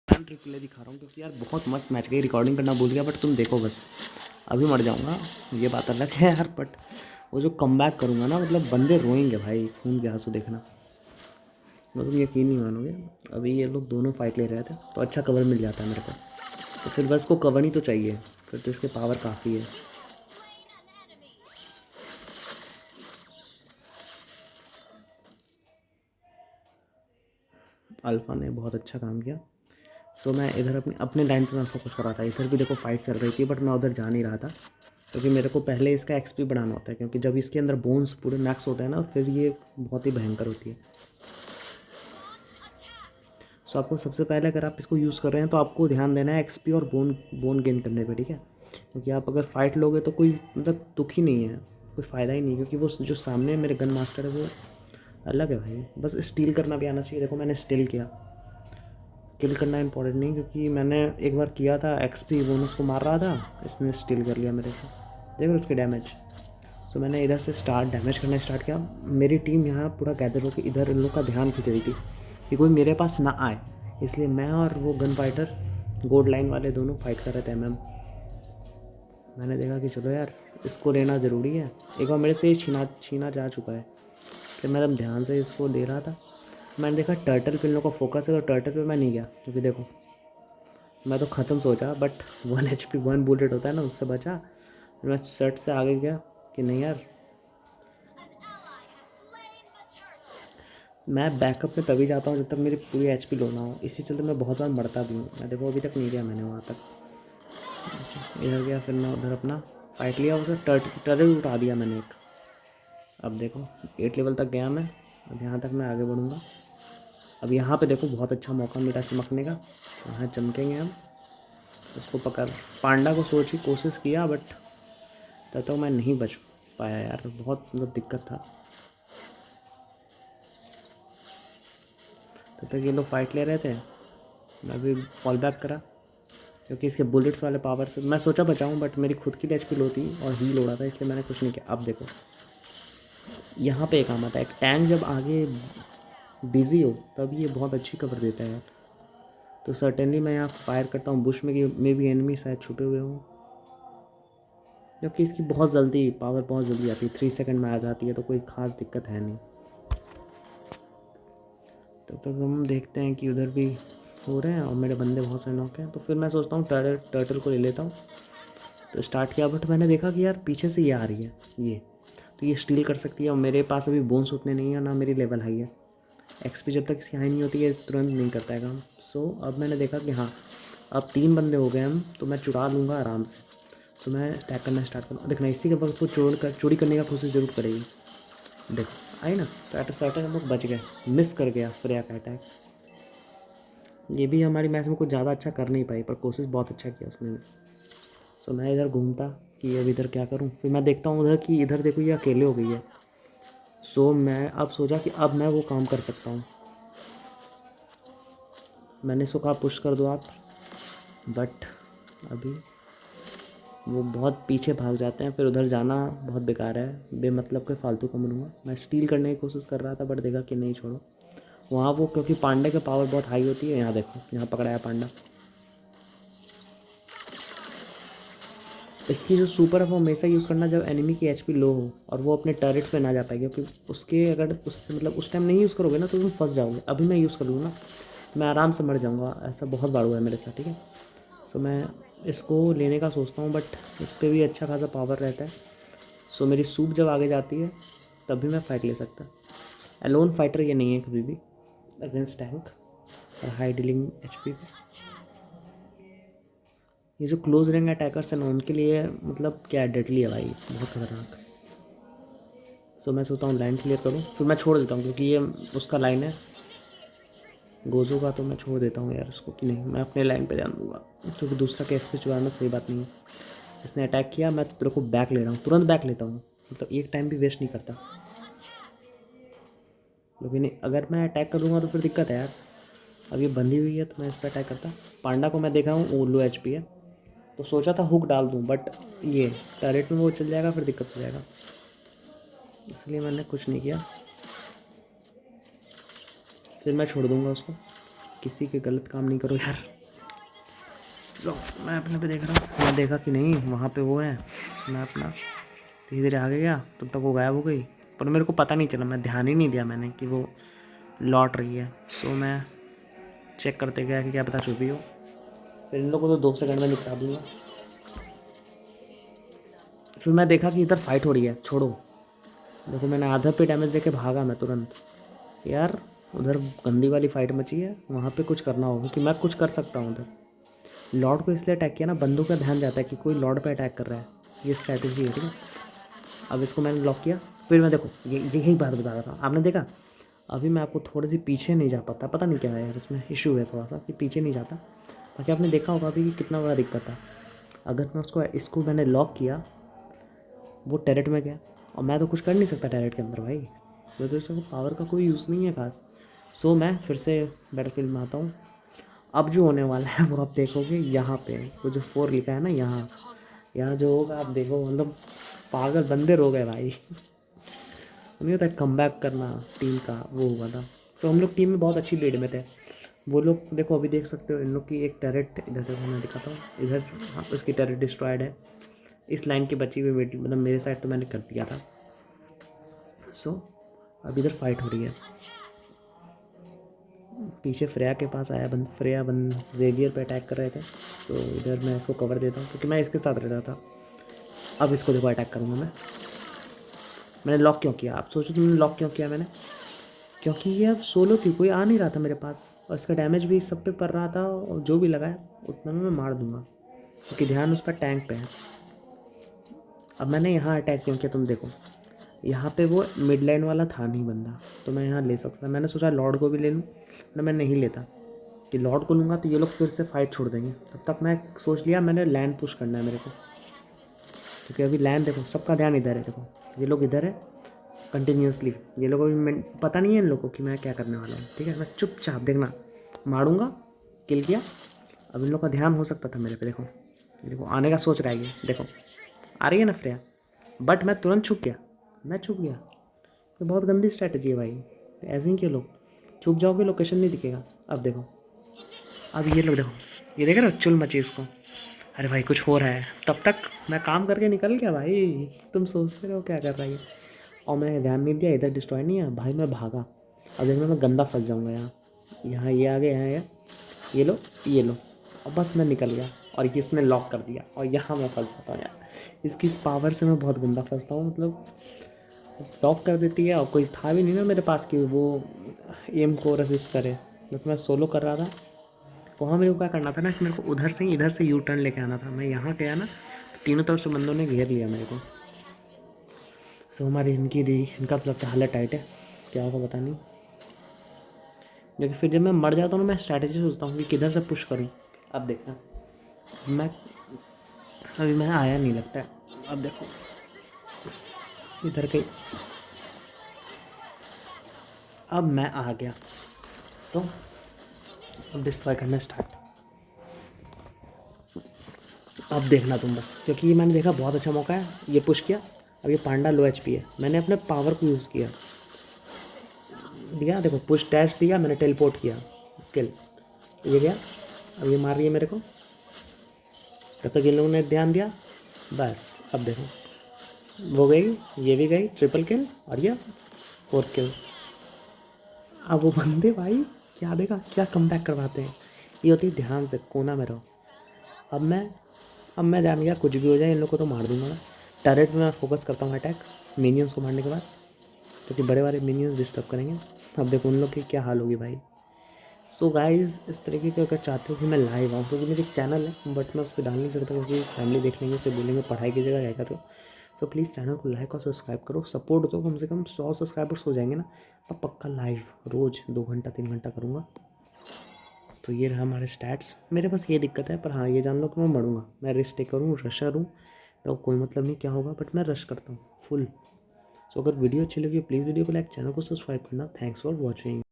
Time replay दिखा रहा हूँ क्योंकि यार बहुत मस्त मैच गई। रिकॉर्डिंग करना भूल गया, बट तुम देखो बस। अभी मर जाऊँगा, ये बात अलग है यार, बट वो जो कमबैक करूँगा ना, मतलब बंदे रोएंगे भाई, खून के आंसू देखना। मतलब यकीन नहीं मानोगे, अभी ये लोग दोनों फाइट ले रहे थे तो अच्छा कवर मिल जाता है मेरे को। तो फिर बस को कवर ही तो चाहिए, फिर तो इसके पावर काफ़ी है। अल्फ़ा ने बहुत अच्छा काम किया। सो मैं इधर अपने लाइन पे मैं फोकस कर रहा था। इधर भी देखो फाइट चल रही थी, बट मैं उधर जा नहीं रहा था क्योंकि मेरे को पहले इसका एक्सपी बढ़ाना होता है, क्योंकि जब इसके अंदर बोन्स पूरे मैक्स होते हैं ना, फिर ये बहुत ही भयंकर होती है। सो आपको सबसे पहले अगर आप इसको यूज़ कर रहे हैं तो आपको ध्यान देना है एक्सपी और बोन गेन करने पे, ठीक है। क्योंकि आप अगर फाइट लोगे तो कोई मतलब दुख ही नहीं है, कोई फ़ायदा ही नहीं, क्योंकि वो जो सामने मेरे गन मास्टर है वो अलग है भाई। बस स्टील करना भी आना चाहिए। देखो मैंने स्टील किया। किल करना इंपॉर्टेंट नहीं, क्योंकि मैंने एक बार किया था, एक्सपी बोनस को मार रहा था, इसने स्टील कर लिया मेरे को। देखो उसके डैमेज। सो मैंने इधर से डैमेज करना स्टार्ट किया। मेरी टीम यहाँ पूरा गैदर होकर इधर इन लोग का ध्यान खींच रही थी कि कोई मेरे पास ना आए, इसलिए मैं और वो गन फाइटर गोल्ड लाइन वाले दोनों फाइट कर रहे थे एमएम। मैंने देखा कि चलो यार इसको लेना ज़रूरी है। एक बार मेरे से ये छीना जा चुका है, फिर मैं एकदम ध्यान से इसको ले रहा था। मैंने देखा टर्टल पे इन लोगों का फोकस है, तो टर्टल पे मैं नहीं गया, क्योंकि देखो मैं तो ख़त्म सोचा, बट 1 HP 1 बुलेट होता है ना, उससे बचा। मैं शर्ट से आगे गया कि नहीं यार, मैं बैकअप में तभी जाता हूँ जब तक मेरी पूरी HP लो ना हो। इसी चलते मैं बहुत बार मरता भी हूँ। मैं देखो अभी तक नहीं गया मैंने वहाँ तक। इधर गया, फिर मैं उधर अपना फाइट लिया, उसे टर्टल उठा दिया मैंने एक। अब देखो 8 लेवल तक गया मैं, अब यहाँ तक मैं आगे बढ़ूँगा। अब यहाँ पे देखो बहुत अच्छा मौका मिला चमकने का, यहाँ चमकेंगे हम। उसको पकड़ पांडा को सोच की कोशिश किया, बट तब तक मैं नहीं बच पाया यार, बहुत मतलब दिक्कत था। तब तक ये लोग फाइट ले रहे थे, मैं भी फॉल बैक करा, क्योंकि इसके बुलेट्स वाले पावर से मैं सोचा बचाऊं, बट मेरी खुद की एचपी लो थी और हील हो रहा था, इसलिए मैंने कुछ नहीं किया। अब देखो यहाँ पे एक काम आता है, एक टैंक जब आगे बिजी हो तब ये बहुत अच्छी कवर देता है यार। तो सर्टेनली मैं यहाँ फायर करता हूँ बुश में, कि मे भी एनिमी शायद छुपे हुए हों, क्योंकि इसकी बहुत जल्दी पावर बहुत जल्दी आती है, 3 सेकंड में आ जाती है, तो कोई ख़ास दिक्कत है नहीं। तब तक हम देखते हैं कि उधर भी हो रहे हैं और मेरे बंदे बहुत से नॉक हैं, तो फिर मैं सोचता हूँ टर्टल को ले लेता हूँ। तो स्टार्ट किया, बट मैंने देखा कि यार पीछे से ये आ रही है, ये तो ये स्टील कर सकती है, और मेरे पास अभी बोन्स उतने नहीं है, ना मेरी लेवल हाई है। एक्सपी जब तक इसकी हाई नहीं होती है तुरंत नहीं करता है काम। सो अब मैंने देखा कि हाँ अब 3 बंदे हो गए हम, तो मैं चुरा लूँगा आराम से। तो मैं अटैक करना स्टार्ट करूँ। देखना इसी के वक्त वो चोरी करने का कोशिश ज़रूर करेगी। देखो आई ना, तो एट साइटर हम लोग बच गए, मिस कर गया फ्रेया का अटैक। ये भी हमारी मैच में कुछ ज़्यादा अच्छा कर नहीं पाई, पर कोशिश बहुत अच्छा किया उसने भी। सो मैं इधर घूमता कि अब इधर क्या करूं, फिर मैं देखता हूँ उधर कि इधर देखो ये अकेले हो गई है। सो मैं अब सोचा कि अब मैं वो काम कर सकता हूँ। मैंने इसको कहा पुश कर दो आप, बट अभी वो बहुत पीछे भाग जाते हैं, फिर उधर जाना बहुत बेकार है, बेमतलब के फालतू का मरूंगा। मैं स्टील करने की कोशिश कर रहा था, बट देखा कि नहीं छोड़ो वहाँ वो, क्योंकि पांडे का पावर बहुत हाई होती है। यहाँ देखो यहाँ पकड़ाया पांडा। इसकी जो सुपर है वो हमेशा यूज़ करना जब एनिमी की एचपी लो हो और वो अपने टर्रेट पे ना जा पाए, क्योंकि उसके अगर उससे मतलब उस टाइम नहीं यूज़ करोगे ना तो तुम फंस जाओगे। अभी मैं यूज़ कर लूँगा ना, मैं आराम से मर जाऊँगा, ऐसा बहुत बार हुआ है मेरे साथ, ठीक है। तो मैं इसको लेने का सोचता हूँ, बट इस पर भी अच्छा खासा पावर रहता है। सो मेरी सूप जब आगे जाती है तब भी मैं फाइट ले सकता। एलोन फाइटर ये नहीं है कभी भी अगेंस्ट टैंक और हाई डीलिंग एचपी। ये जो क्लोज रेंज अटैकर्स हैं ना उनके लिए मतलब क्या डेडली है भाई, बहुत खतरनाक। सो मैं सोचता हूँ लाइन क्लियर करूँ, फिर मैं छोड़ देता हूँ, क्योंकि ये उसका लाइन है गोजो का, तो मैं छोड़ देता हूँ यार उसको कि नहीं मैं अपने लाइन पे ध्यान दूंगा, क्योंकि दूसरा केस पे चुराना सही बात नहीं है। इसने अटैक किया, मैं तेरे को बैक ले रहा हूँ, तुरंत बैक लेता हूँ, मतलब एक टाइम भी वेस्ट नहीं करता। लेकिन अगर मैं अटैक कर दूँगा तो फिर दिक्कत है यार। अब ये बंधी हुई है तो मैं इस पर अटैक करता। पांडा को मैं देखा हूँ वो लो एचपी है, तो सोचा था हुक डाल दूँ, बट ये टैरेट में वो चल जाएगा, फिर दिक्कत हो जाएगा, इसलिए मैंने कुछ नहीं किया। फिर मैं छोड़ दूँगा उसको। किसी के गलत काम नहीं करो यार। तो मैं अपने पे देख रहा हूँ, मैं देखा कि नहीं वहाँ पे वो है, मैं अपना धीरे धीरे आगे गया, तब तक वो गायब हो गई। पर मेरे को पता नहीं चला, मैं ध्यान ही नहीं दिया मैंने कि वो लौट रही है। तो मैं चेक करते गया कि क्या पता छुपी हो। फिर इन लोगों को तो 2 सेकंड में निपटा दूँगा। फिर मैं देखा कि इधर फाइट हो रही है, छोड़ो। देखो मैंने आधा पे डैमेज देके भागा मैं तुरंत। यार उधर गंदी वाली फाइट मची है, वहाँ पे कुछ करना होगा कि मैं कुछ कर सकता हूँ उधर। लॉर्ड को इसलिए अटैक किया ना, बंदों का ध्यान जाता है कि कोई लॉर्ड पे अटैक कर रहा है, ये स्ट्रैटेजी है, ठीक है। अब इसको मैंने लॉक किया। फिर मैं देखो यही बात बता रहा था, आपने देखा अभी मैं आपको थोड़ी सी पीछे नहीं जा पाता, पता नहीं क्या है यार, इसमें इशू है थोड़ा सा कि पीछे नहीं जाता। बाकी आपने देखा होगा अभी कि कितना बड़ा दिक्कत था। अगर मैं इसको मैंने लॉक किया, वो टैरेट में गया, और मैं तो कुछ कर नहीं सकता टैरेट के अंदर भाई, तो इसमें पावर का कोई यूज़ नहीं है खास। सो मैं फिर से बैटलफील्ड में आता हूँ। अब जो होने वाला है वो आप देखोगे, यहाँ पे वो जो 4 लिखा है ना, यहाँ यहाँ जो होगा आप देखो, मतलब पागल बंदे रो गए भाई। नहीं होता कम बैक करना टीम का, वो हुआ था। तो हम लोग टीम में बहुत अच्छी लीड में थे। वो लोग देखो अभी देख सकते हो, इन लोग की एक टैरेट इधर देखो, मैं दिखाता हूँ इधर, हाँ उसकी टैरेट डिस्ट्रॉयड है। इस लाइन की बची हुई बेटी, मतलब मेरे साइड तो मैंने कर दिया था। सो अब इधर फाइट हो रही है, पीछे फ्रेया के पास आया बंद, फ्रेया बंद जेवियर पे अटैक कर रहे थे। तो इधर मैं इसको कवर देता हूँ क्योंकि मैं इसके साथ रह रहा था। अब इसको देखो अटैक करूँगा मैंने लॉक क्यों किया, आप सोचो तुमने लॉक क्यों किया मैंने, क्योंकि ये अब सोलो थी, कोई आ नहीं रहा था मेरे पास, और इसका डैमेज भी सब पे पड़ रहा था, और जो भी लगाया उतना में मैं मार दूंगा क्योंकि ध्यान उसका टैंक पे है। अब मैंने यहाँ अटैक क्यों किया तुम देखो, यहाँ पे वो मिड लाइन वाला था नहीं बंदा, तो मैं यहाँ ले सकता, मैंने सोचा लॉर्ड को भी ले लूँ, ना मैं नहीं लेता कि लॉर्ड को लूँगा तो ये लोग फिर से फाइट छोड़ देंगे। तब तक मैं सोच लिया मैंने लैंड पुश करना है मेरे को, क्योंकि अभी लैंड देखो सबका ध्यान इधर है, देखो ये लोग इधर है कंटिन्यूसली, ये लोगों को भी पता नहीं है इन लोगों को कि मैं क्या करने वाला हूँ, ठीक है। मैं चुपचाप देखना मारूंगा, किल किया। अब इन लोग का ध्यान हो सकता था मेरे पे, देखो देखो आने का सोच रहा है ये, देखो आ रही है ना फ्रेया, बट मैं तुरंत छुप गया, मैं छुप गया। तो बहुत गंदी स्ट्रैटेजी है भाई, ऐसे ही क्यों लोग छुप जाओगे, लोकेशन नहीं दिखेगा। अब देखो, अब ये लोग देखो, ये देख रहे हो चुल मची इसको, अरे भाई कुछ हो रहा है। तब तक मैं काम करके निकल गया भाई, तुम सोचते रहो क्या कर रहा है। और मैंने ध्यान नहीं दिया, इधर डिस्ट्रॉय नहीं है भाई, मैं भागा। अब देखना मैं गंदा फंस जाऊँगा यहाँ, यहाँ ये आ गए, यहाँ ये लो ये लो, और बस मैं निकल गया, और इसने लॉक कर दिया, और यहाँ मैं फंस जाता हूँ यार। इसकी इस पावर से मैं बहुत गंदा फंसता हूँ, मतलब लॉक कर देती है, और कोई था भी नहीं ना मेरे पास कि वो एम को रेसिस्ट करे, क्योंकि मैं सोलो कर रहा था। वहाँ मेरे को क्या करना था ना कि मेरे को उधर से इधर से यू टर्न लेके आना था। मैं यहाँ गया ना, तीनों तरफ से बंदों ने घेर लिया मेरे को। सो हमारी इनका तो लगता है हालत टाइट है, क्या होगा पता नहीं। लेकिन फिर जब मैं मर जाता हूँ ना, मैं स्ट्रैटेजी सोचता हूँ कि किधर से पुश करूँ। अब देखना मैं, अभी मैं आया नहीं लगता है, अब देखो इधर कहीं, अब मैं आ गया। सो अब डिस्ट्रॉय करना स्टार्ट, अब देखना तुम बस, क्योंकि ये मैंने देखा बहुत अच्छा मौका है, ये पुश किया। अब ये पांडा लो एचपी है, मैंने अपने पावर को यूज़ किया, दिया देखो पुश डैश दिया, मैंने टेलीपोर्ट किया स्किल, ये गया। अब ये मार रही है मेरे को, तब तक इन लोगों ने ध्यान दिया, बस अब देखो वो गई, ये भी गई, ट्रिपल किल, और ये 4th किल। अब वो बंदे भाई क्या देखा, क्या कम बैक करवाते हैं, ये होती है ध्यान से कोना में रहो। अब मैं जान गया कुछ भी हो जाए इन लोग को तो मार दूंगा मैं। टैरेट में मैं फोकस करता हूँ अटैक, मिनियंस को मारने के बाद, क्योंकि बड़े बड़े मिनियंस डिस्टर्ब करेंगे। अब देखो उन लोग की क्या हाल होगी भाई। सो गाइज़ इस तरीके के अगर चाहते हो कि मैं लाइव आऊँ, क्योंकि मेरी एक चैनल है बट मैं उस पर डाल नहीं सकता, क्योंकि फैमिली देख लेंगे, फिर बोलेंगे पढ़ाई की जगह क्या कर रहे हो। सो प्लीज़ चैनल को लाइक और सब्सक्राइब करो, सपोर्ट दो, कम से कम 100 सब्सक्राइबर्स हो जाएंगे ना, अब पक्का लाइव रोज़ 2 घंटा 3 घंटा करूँगा। तो ये रहा हमारे स्टैट्स। मेरे पास ये दिक्कत है, पर हाँ ये जान लो कि मैं मरूँगा, मैं रिस्क टेकर हूँ, रशर हूँ, तो कोई मतलब नहीं क्या होगा, बट मैं रश करता हूँ फुल। सो अगर वीडियो अच्छी लगी प्लीज़ वीडियो को लाइक, चैनल को सब्सक्राइब करना। Thanks for watching.